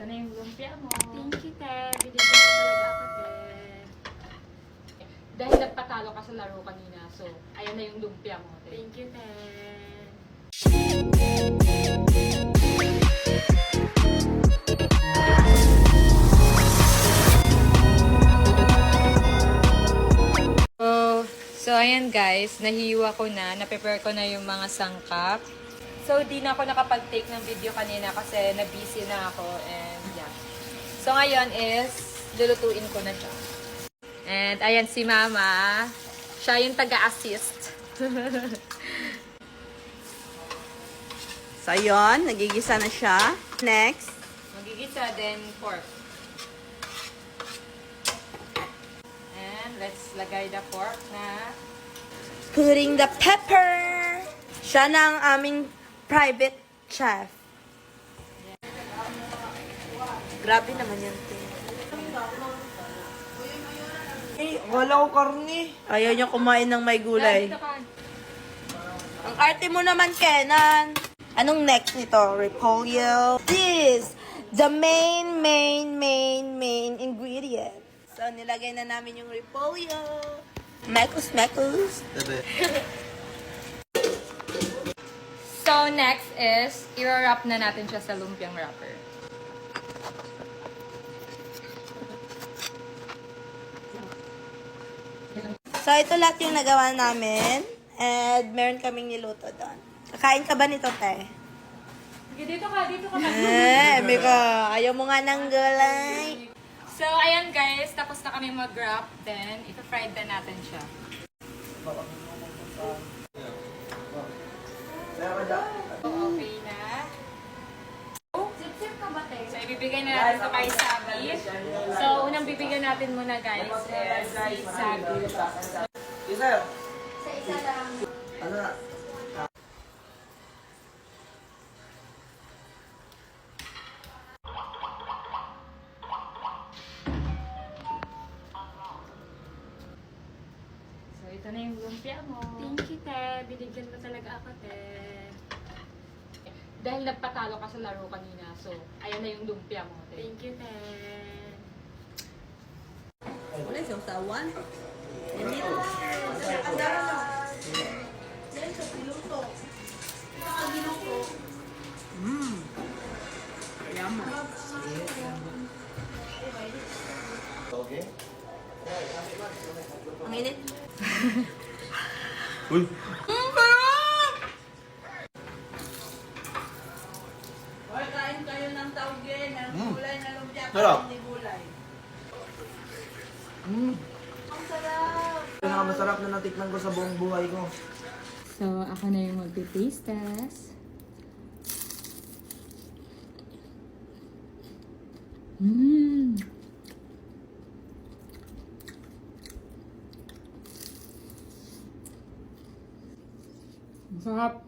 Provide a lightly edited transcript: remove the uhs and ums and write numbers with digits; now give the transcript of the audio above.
na yung lumpia mo. Thank you, te. Binigyan mo talaga ako, te. Dahil nagpatalo ka sa laro kanina, so ayan na yung lumpia mo. Te. Thank you, te. So ayan guys, nahiwa ko na, na-prepare ko na yung mga sangkap. So di na ako nakapag-take ng video kanina kasi na-busy na ako and yeah. So ngayon is, lulutuin ko na siya. And ayan si Mama, siya yung taga-assist. So, yun. Nagigisa na siya. Next. Magigisa, then pork. And let's lagay the pork na. Putting the pepper. Siya na ang aming private chef. Grabe naman yan, te. Eh, wala ko karne. Ayaw niya kumain ng may gulay. Dito ka. Ang arte mo naman, Kenan. Anong next nito? Repolyo. This, the main ingredient. So, nilagay na namin yung repolyo. Mekus. So next is, i-wrap na natin siya sa lumpiang wrapper. So, ito lahat yung nagawa namin. And meron kaming niluto doon. Kakain ka ba nito, te? Sige, dito ka. Mika, ayaw mo nga ng gulay. So, ayan guys, tapos na kami mag-wrap. Then, ito-fried na natin siya. Okay na. Sip-sip ka ba, te? So, ibibigay na natin ito kay Sabi. So, unang bibigyan natin muna guys is si Sabi. Isa. Sa isa lang. Ano na? So, ito na yung lumpia mo. Thank you, te. Binigyan mo talaga ako, te. Dahil nagpatalo ka sa laro kanina, so ayan na yung lumpia mo. Te. Thank you, te. Wala siyang sawan. Okay. Ang init. Uy. Hoy, kain kayo ng tauge, ng gulay na lumpia, Sarap. ni gulay. Ang sarap. Pinakamasarap na natikman ko sa buong buhay ko. So, ako na yung mag-taste test. Masarap.